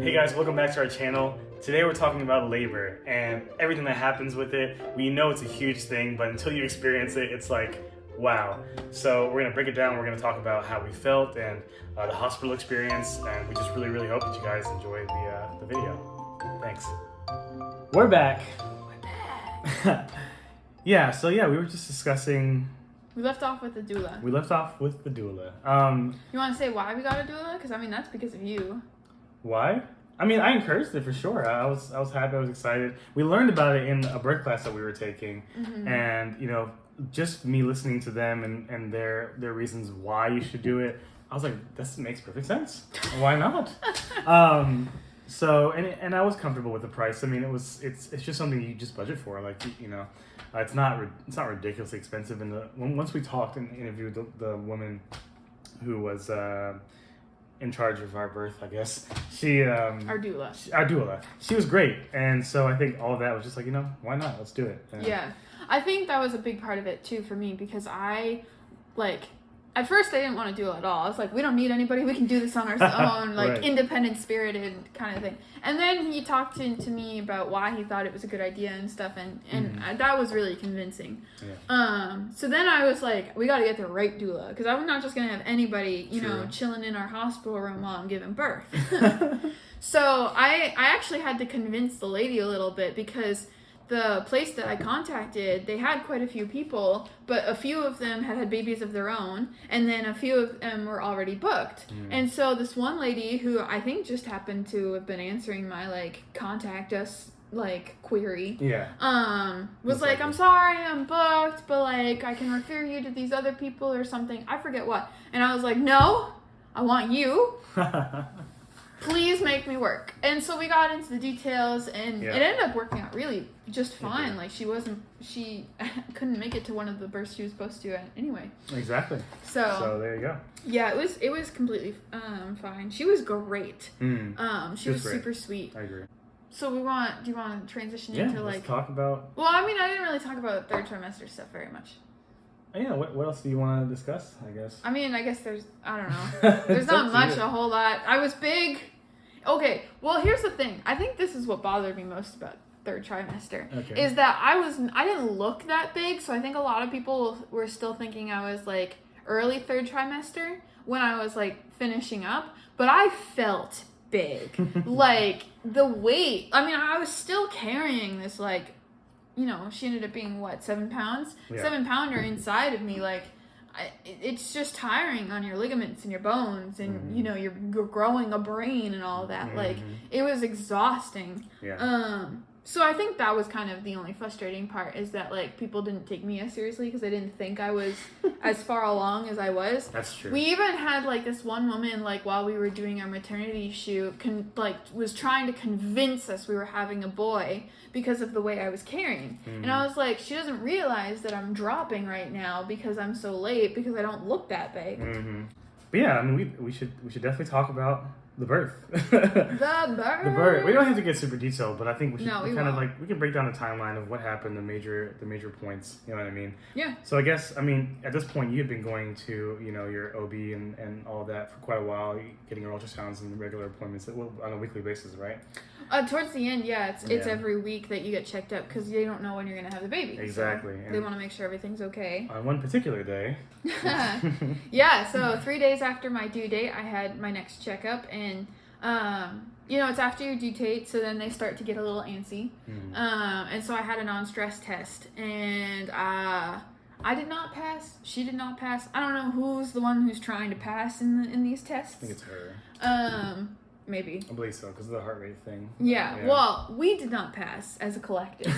Hey guys, welcome back to our channel. Today we're talking about labor and everything that happens with it. We know it's a huge thing, but until you experience it, it's like, wow. So we're gonna break it down. We're gonna talk about how we felt and the hospital experience, and we just really hope that you guys enjoy the video. Thanks. We're back. Yeah, we were just discussing. We left off with the doula. You want to say why we got a doula? Because, I mean, that's because of you. Why? I mean, I encouraged it for sure. I was happy. I was excited. We learned about it in a birth class that we were taking. Mm-hmm. And, just me listening to them and their reasons why you should do it, I was like, this makes perfect sense. Why not? So I was comfortable with the price. I mean, it's just something you just budget for. Like, it's not ridiculously expensive. And once we talked and interviewed the woman who was in charge of our birth, I guess she our doula. She was great, and so I think all of that was just like, why not? Let's do it. Yeah, I think that was a big part of it too for me, because at first, I didn't want to do it at all. I was like, we don't need anybody. We can do this on our own, right. Independent spirited kind of thing. And then he talked to me about why he thought it was a good idea and stuff, and that was really convincing. Yeah. So then I was like, we got to get the right doula, because I'm not just going to have anybody, chilling in our hospital room while I'm giving birth. So I actually had to convince the lady a little bit, because the place that I contacted, they had quite a few people, but a few of them had babies of their own, and then a few of them were already booked. And so this one lady, who I think just happened to have been answering my contact us query, was like, I'm sorry, I'm booked, but I can refer you to these other people or something. I forget what. And I was like, no, I want you. Please make me work. And so we got into the details, and it ended up working out really just fine. She couldn't make it to one of the births she was supposed to anyway. Exactly. So there you go. Yeah, it was completely fine. She was great. She was super sweet. I agree. So do you want to transition into let's talk about. Well, I mean, I didn't really talk about third trimester stuff very much. Yeah, what else do you want to discuss, I guess? I mean, I guess I don't know. There's not much, a whole lot. I was big. Okay, well, here's the thing. I think this is what bothered me most about third trimester. Okay. Is that I didn't look that big, so I think a lot of people were still thinking I was, early third trimester when I was, finishing up. But I felt big. The weight. I mean, I was still carrying this, she ended up being, 7 pounds? Yeah. 7-pounder inside of me, it's just tiring on your ligaments and your bones, and, you're growing a brain and all that. It was exhausting. Yeah. So I think that was kind of the only frustrating part, is that, people didn't take me as seriously because they didn't think I was as far along as I was. That's true. We even had, this one woman, while we were doing our maternity shoot, was trying to convince us we were having a boy because of the way I was carrying. And I was like, she doesn't realize that I'm dropping right now because I'm so late, because I don't look that big. But yeah, I mean, we should definitely talk about the birth. The birth. We don't have to get super detailed, but I think we should we can break down the timeline of what happened, the major points. You know what I mean? Yeah. So I guess, I mean, at this point, you had been going to your OB and all that for quite a while, getting your ultrasounds and regular appointments on a weekly basis, right? Towards the end, it's every week that you get checked up, because they don't know when you're going to have the baby. Exactly. So they want to make sure everything's okay. On one particular day. Yeah, so 3 days after my due date, I had my next checkup, and, it's after your due date, so then they start to get a little antsy. And so I had a non-stress test, and I did not pass. She did not pass. I don't know who's the one who's trying to pass in these tests. I think it's her. Maybe. I believe so, because of the heart rate thing. Yeah, well, we did not pass as a collective.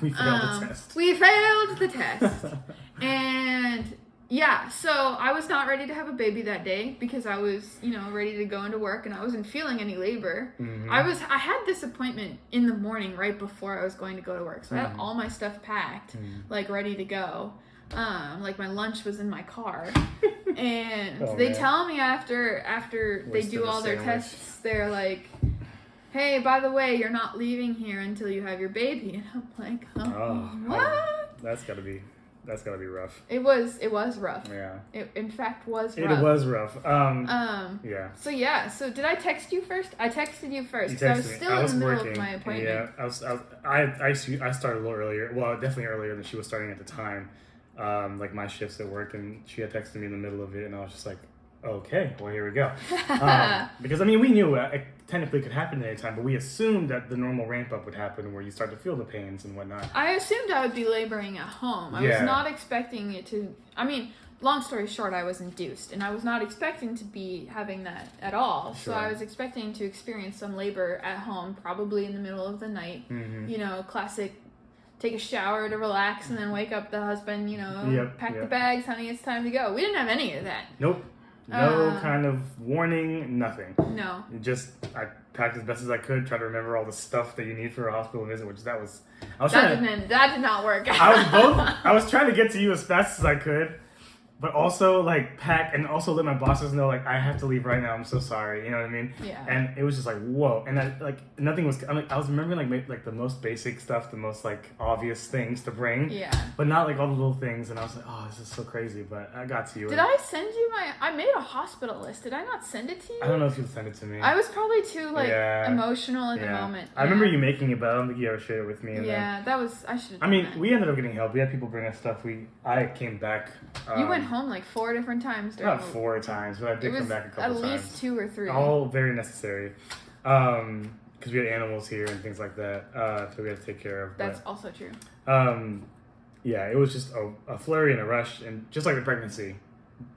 We failed the test. We failed the test. And, yeah, so I was not ready to have a baby that day, because I was, ready to go into work, and I wasn't feeling any labor. I had this appointment in the morning right before I was going to go to work, so I had all my stuff packed, ready to go. My lunch was in my car. And they tell me after they do all their tests, they're like, hey, by the way, you're not leaving here until you have your baby. And I'm like, what? That's gotta be That's gotta be rough. It was rough. Yeah. It in fact was rough. It was rough. Yeah. So did I text you first? I texted you first. You texted I was me. still I was in the middle working, of my appointment. Yeah, I started a little earlier. Well, definitely earlier than she was starting at the time. Like my shifts at work, and she had texted me in the middle of it, and I was just like, okay, well, here we go. Because, I mean, we knew it technically could happen at any time, but we assumed that the normal ramp up would happen where you start to feel the pains and whatnot. I assumed I would be laboring at home. I was not expecting it to, I mean, long story short, I was induced, and I was not expecting to be having that at all. Sure. So I was expecting to experience some labor at home, probably in the middle of the night. Mm-hmm. You know, classic take a shower to relax and then wake up the husband, you know, pack the bags, honey, it's time to go. We didn't have any of that. Nope. No kind of warning, nothing. No. I packed as best as I could, try to remember all the stuff that you need for a hospital visit, which that did not work. I was trying to get to you as fast as I could, but also like pack and also let my bosses know like I have to leave right now. I'm so sorry. You know what I mean? Yeah. And it was just like whoa, and nothing was. I was remembering like the most basic stuff, the most like obvious things to bring. Yeah. But not like all the little things, and I was like, oh, this is so crazy. But I got to you. Did I send you I made a hospital list. Did I not send it to you? I don't know if you sent it to me. I was probably too emotional in the moment. I remember you making it, but I don't think you ever shared it with me. And I should have. I mean, we ended up getting help. We had people bring us stuff. I came back. You went home like 4 different times. Not 4 times, but I did come back a couple times. At least 2 or 3. All very necessary. Because we had animals here and things like that. So we had to take care of. That's also true. Yeah, it was just a flurry and a rush, and just like the pregnancy.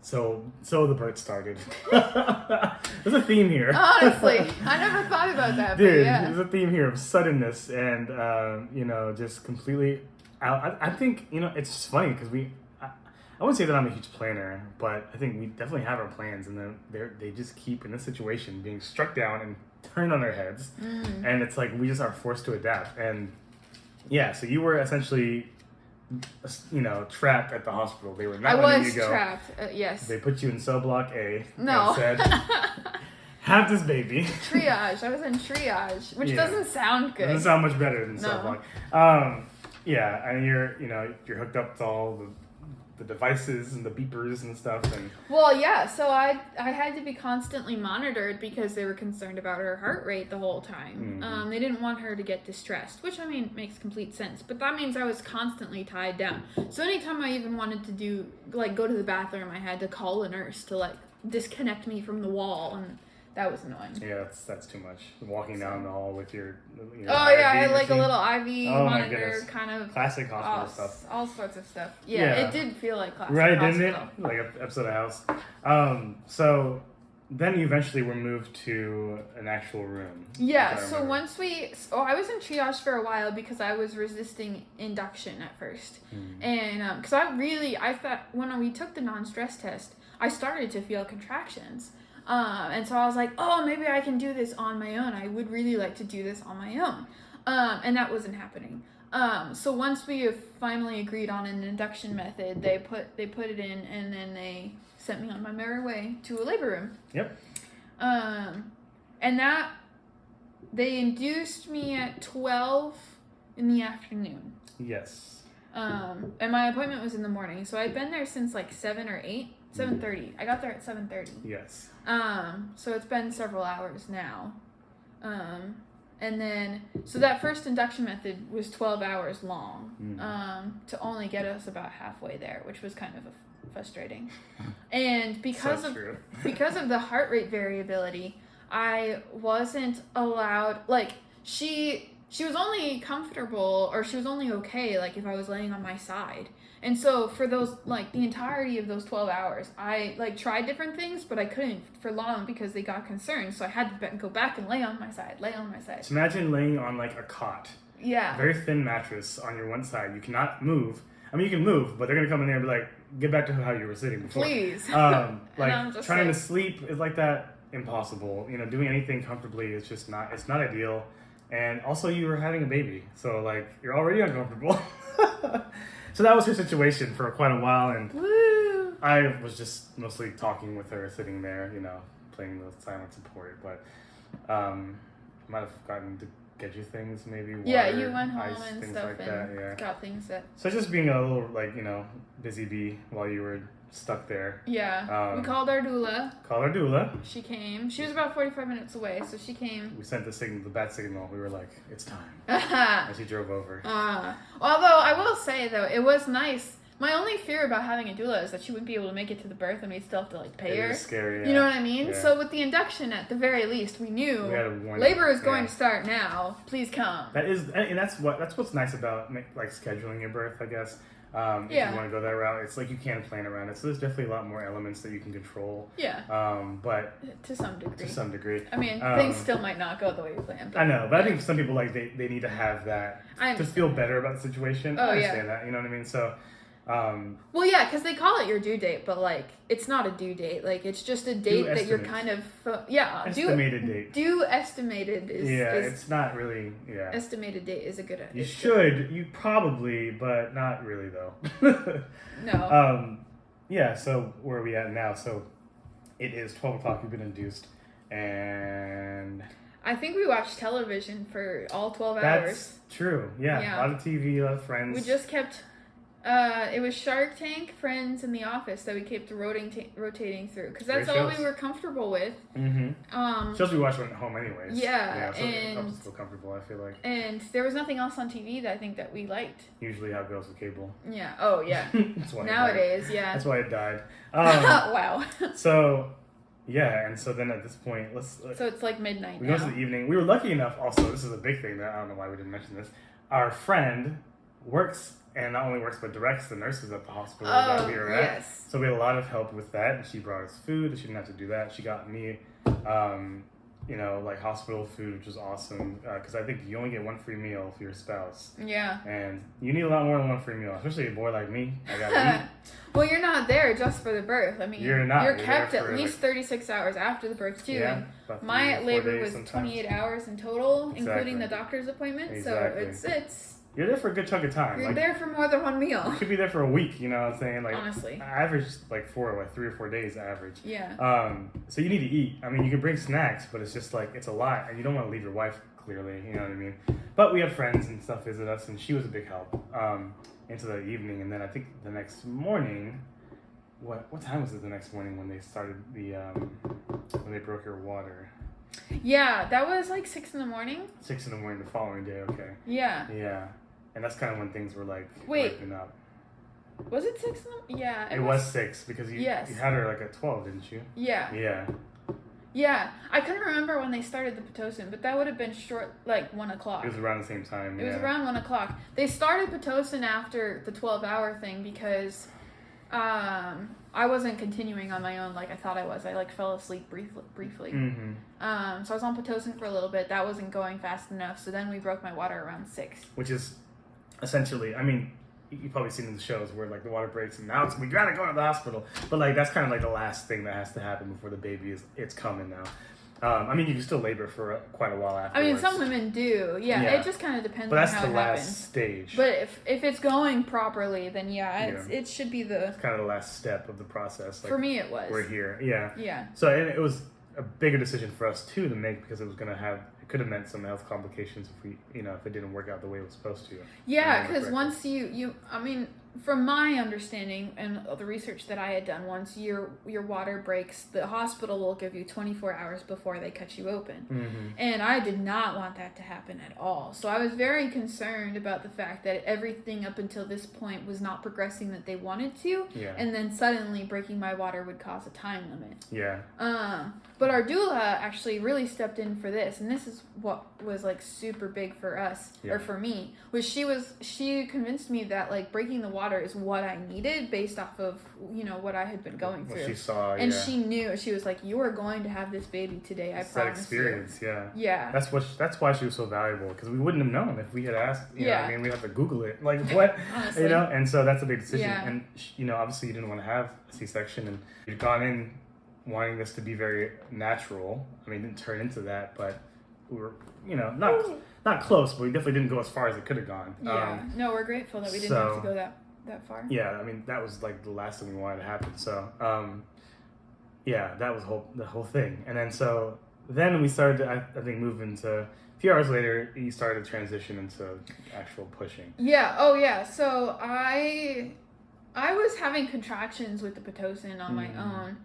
So the birth started. There's a theme here. Honestly, I never thought about that. Dude, but yeah. There's a theme here of suddenness and just completely. I think it's just funny because I wouldn't say that I'm a huge planner, but I think we definitely have our plans, and then they just keep in this situation being struck down and turned on their heads, and it's like we just are forced to adapt. And yeah, so you were essentially, trapped at the hospital. They were not letting you go. I was trapped. Yes. They put you in cell block A. No. And said, "Have this baby." Triage. I was in triage, which doesn't sound good. Doesn't sound much better than cell block. Yeah, and you're hooked up to all the devices and the beepers and stuff. And so I had to be constantly monitored because they were concerned about her heart rate the whole time. Mm-hmm. They didn't want her to get distressed, which I mean makes complete sense, but that means I was constantly tied down. So anytime I even wanted to go to the bathroom, I had to call a nurse to disconnect me from the wall, and that was annoying. Yeah, that's too much. Walking down the hall with your I had a little IV monitor, kind of classic hospital stuff. All sorts of stuff. Yeah, it did feel like classic right, hospital. didn't it? Like an episode of House. So then you eventually were moved to an actual room. Yeah, so I was in triage for a while because I was resisting induction at first. And because I thought when we took the non-stress test, I started to feel contractions. And so I was like, oh, maybe I can do this on my own. I would really like to do this on my own. And that wasn't happening. So once we finally agreed on an induction method, they put it in, and then they sent me on my merry way to a labor room. Yep. And that, they induced me at 12 in the afternoon. Yes. And my appointment was in the morning, so I'd been there since 7 or 8. 7:30. I got there at 7:30. Yes. So it's been several hours now. And then, so that first induction method was 12 hours long, to only get us about halfway there, which was kind of frustrating. And because of the heart rate variability, I wasn't allowed, she was only comfortable, or she was only okay, if I was laying on my side. And so for those, the entirety of those 12 hours, I, tried different things, but I couldn't for long because they got concerned. So I had to go back and lay on my side. So imagine laying on, a cot. Yeah. Very thin mattress on your one side. You cannot move. I mean, you can move, but they're going to come in there and be like, get back to how you were sitting before. Please. Trying to sleep is like that impossible. Doing anything comfortably is just not, it's not ideal. And also you were having a baby. So, you're already uncomfortable. So that was her situation for quite a while, and Woo. I was just mostly talking with her, sitting there, playing the silent support. But I might have gotten get you things, maybe water, Yeah, you went home ice, and things stuff like and that. Yeah. got things that. So just being a little like busy bee while you were stuck there. Yeah, we called our doula. Called our doula. She came. She was about 45 minutes away, so she came. We sent the bat signal. We were like, it's time. And she drove over. Although I will say though, it was nice. My only fear about having a doula is that she wouldn't be able to make it to the birth, and we'd still have to like pay her. It's scary. Yeah. You know what I mean? Yeah. So with the induction, at the very least, we knew labor is going to start now. Please come. That's what's nice about like scheduling your birth, I guess. If you want to go that route, it's like you can plan around it. So there's definitely a lot more elements that you can control. Yeah. But to some degree. To some degree. I mean, things still might not go the way you planned. I know, but I think some people like they need to have that to feel better about the situation. I understand that. You know what I mean? So. Well, yeah, because they call it your due date, but like it's not a due date. Like it's just a date that you're kind of estimated date. Due estimated is it's not really estimated date is a good. You probably, but not really though. No. So where are we at now? So it is 12 o'clock. You've been induced, and I think we watched television for all 12 hours. That's true. Yeah, a lot of TV, a lot of Friends. We just kept. It was Shark Tank, Friends, and The Office that we kept rotating through because that's all we were comfortable with. Mm-hmm. Shows we watch at home anyways. Yeah, so it helps us feel comfortable. I feel like. And there was nothing else on TV that I think that we liked. Usually, how girls with cable. Yeah. Oh yeah. That's why nowadays, yeah. That's why it died. Wow. So. Yeah, and so then at this point, so it's like midnight. We go to the evening. We were lucky enough. Also, this is a big thing that I don't know why we didn't mention this. Our friend works. And not only works, but directs the nurses at the hospital that we were at. Yes. So we had a lot of help with that. And she brought us food. She didn't have to do that. She got me, like hospital food, which was awesome. Because I think you only get one free meal for your spouse. Yeah. And you need a lot more than one free meal, especially a boy like me. I gotta eat. Well, you're not there just for the birth. I mean, you're kept at least 36 hours after the birth too. Yeah, and my labor was 28 hours in total, including the doctor's appointment. Exactly. So it's. You're there for a good chunk of time. You're there for more than one meal. You could be there for a week, you know what I'm saying? Like, honestly. I average like 3 or 4 days average. Yeah. So you need to eat. I mean, you can bring snacks, but it's just like, it's a lot. And you don't want to leave your wife, clearly, you know what I mean? But we have friends and stuff visit us, and she was a big help into the evening. And then I think the next morning, what time was it the next morning when they started when they broke your water? Yeah, that was like 6 in the morning. 6 in the morning the following day, okay. Yeah. Yeah. And that's kind of when things were like waking up. Was it 6 in the Yeah. It was 6 because you had her like at 12, didn't you? Yeah. Yeah. Yeah. I couldn't remember when they started the Pitocin, but that would have been short, like 1 o'clock. It was around the same time. It was around 1 o'clock. They started Pitocin after the 12-hour thing because I wasn't continuing on my own like I thought I was. I like fell asleep briefly. Mm-hmm. So I was on Pitocin for a little bit. That wasn't going fast enough. So then we broke my water around 6. Which is essentially, I mean, you've probably seen in the shows where like the water breaks and now we gotta go to the hospital. But like that's kind of like the last thing that has to happen before the baby it's coming now. I mean, you can still labor for quite a while afterwards. I mean, some women do. Yeah. It just kind of depends on how it happens. But that's the last stage. But if it's going properly, then it should be the... It's kind of the last step of the process. Like, for me, it was. We're here. Yeah. Yeah. So it was a bigger decision for us, too, to make because it could have meant some health complications if it didn't work out the way it was supposed to. Yeah, because once I mean, from my understanding and the research that I had done, once your water breaks, the hospital will give you 24 hours before they cut you open. Mm-hmm. And I did not want that to happen at all. So I was very concerned about the fact that everything up until this point was not progressing that they wanted to. Yeah. And then suddenly breaking my water would cause a time limit. Yeah. But our doula actually really stepped in for this, and this is what was like super big for us or for me. She convinced me that like breaking the water is what I needed based off of what I had been going through. What she saw, and she knew. She was like, "You are going to have this baby today. I promise." That experience, you. Yeah. That's why she was so valuable because we wouldn't have known if we had asked. You know what I mean, we have to Google it. Like what, honestly. And so that's a big decision. Yeah. And obviously you didn't want to have a C-section, and you'd gone in wanting this to be very natural. I mean, it didn't turn into that, but we were, not close, but we definitely didn't go as far as it could have gone. Yeah. No, we're grateful that we didn't have to go that far. Yeah, I mean, that was like the last thing we wanted to happen. So, that was the whole thing. And then so then we started to, I think, move into, a few hours later, you started to transition into actual pushing. Yeah. Oh, yeah. So I was having contractions with the Pitocin on my own.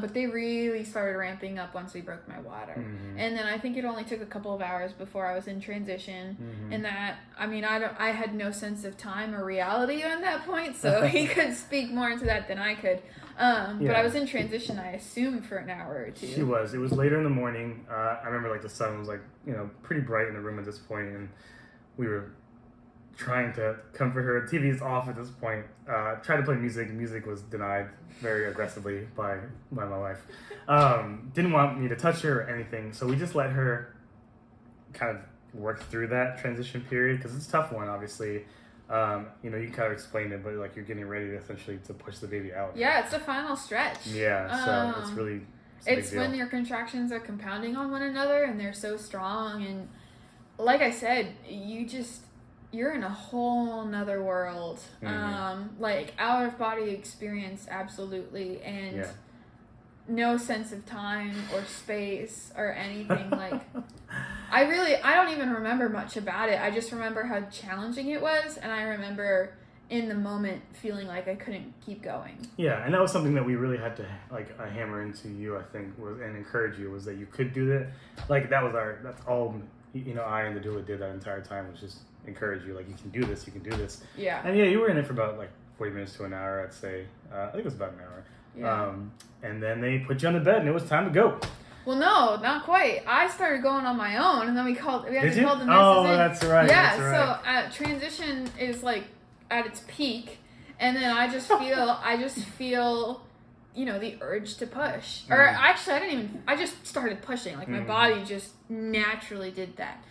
But they really started ramping up once we broke my water. And then I think it only took a couple of hours before I was in transition. And that, I mean, I had no sense of time or reality at that point, so he could speak more into that than I could. But I was in transition, I assume, for an hour or two. She was. It was later in the morning. I remember, like, the sun was, like, you know, pretty bright in the room at this point, and we were trying to comfort her. The TV is off at this point. Tried to play music. Music was denied very aggressively by my wife. Didn't want me to touch her or anything, so we just let her kind of work through that transition period, because it's a tough one, obviously. You know, you kind of explained it, but like you're getting ready to essentially to push the baby out. Yeah, it's the final stretch. Yeah, so it's really it's when your contractions are compounding on one another and they're so strong, and like I said, you're in a whole nother world. Like out of body experience, absolutely, and no sense of time or space or anything. Like I don't even remember much about it. I just remember how challenging it was, and I remember in the moment feeling like I couldn't keep going. Yeah, and that was something that we really had to hammer into you, I think, and encourage you, was that you could do that. Like that's all, you know, I and the doula did that entire time, was just encourage you, like, you can do this, you can do this. Yeah. And yeah, you were in it for about like 40 minutes to an hour, I'd say. I think it was about an hour. Yeah. And then they put you on the bed and it was time to go. Well, no, not quite. I started going on my own, and then we had to call the nurses in. Oh, that's right. Yeah, that's right. So transition is like at its peak, and then I just feel, you know, the urge to push. Or actually, I just started pushing. Like my body just naturally did that.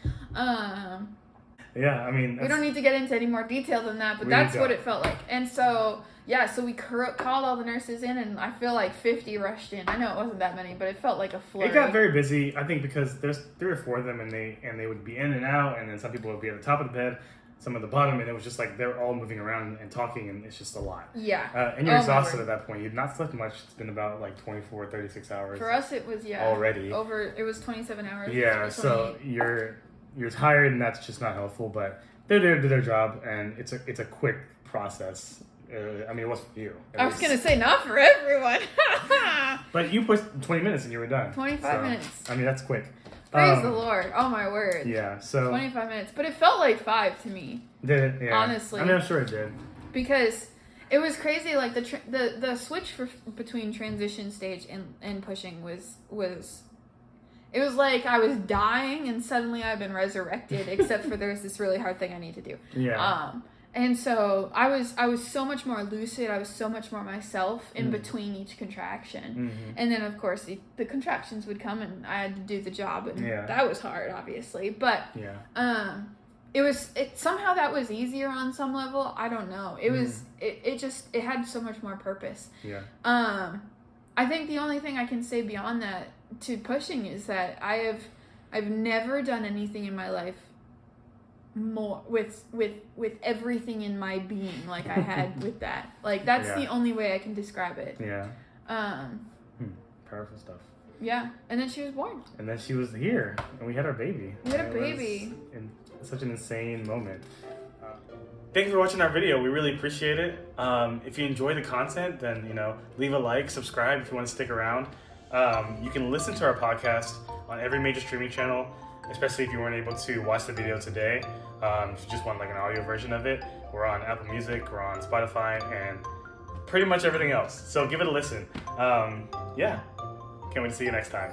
Yeah, I mean, we don't need to get into any more detail than that, but that's what it felt like. And so, yeah, so we called all the nurses in, and I feel like 50 rushed in. I know it wasn't that many, but it felt like a flurry. It got very busy, I think, because there's 3 or 4 of them, and they would be in and out, and then some people would be at the top of the bed, some at the bottom, and it was just like they're all moving around and talking, and it's just a lot. Yeah. And you're exhausted at that point. You've not slept much. It's been about like 24, 36 hours. For us, it was, already. It was 27 hours. Yeah, so you're tired, and that's just not helpful, but they're there to do their job, and it's a quick process. I mean, it was for you. I was going to say, not for everyone. But you pushed 20 minutes and you were done. 25 minutes. I mean, that's quick. Praise the Lord. Oh, my word. Yeah, so 25 minutes. But it felt like 5 to me. Did it? Yeah. Honestly. I mean, I'm sure it did. Because it was crazy. Like, the switch between transition stage and pushing was... It was like I was dying and suddenly I've been resurrected, except for there's this really hard thing I need to do. Yeah. And so I was so much more lucid. I was so much more myself in between each contraction. And then, of course, the contractions would come and I had to do the job. And that was hard, obviously. But somehow that was easier on some level. I don't know. It was, it had so much more purpose. Yeah. I think the only thing I can say beyond that to pushing is that I've never done anything in my life more with everything in my being like I had with that. Like that's the only way I can describe it. Yeah. Powerful stuff. Yeah, and then she was born. And then she was here, and we had our baby. We had a baby. In such an insane moment. Thank you for watching our video. We really appreciate it. If you enjoy the content, then leave a like, subscribe if you want to stick around. You can listen to our podcast on every major streaming channel, especially if you weren't able to watch the video today. If you just want like an audio version of it, we're on Apple Music, we're on Spotify, and pretty much everything else. So give it a listen. Can't wait to see you next time.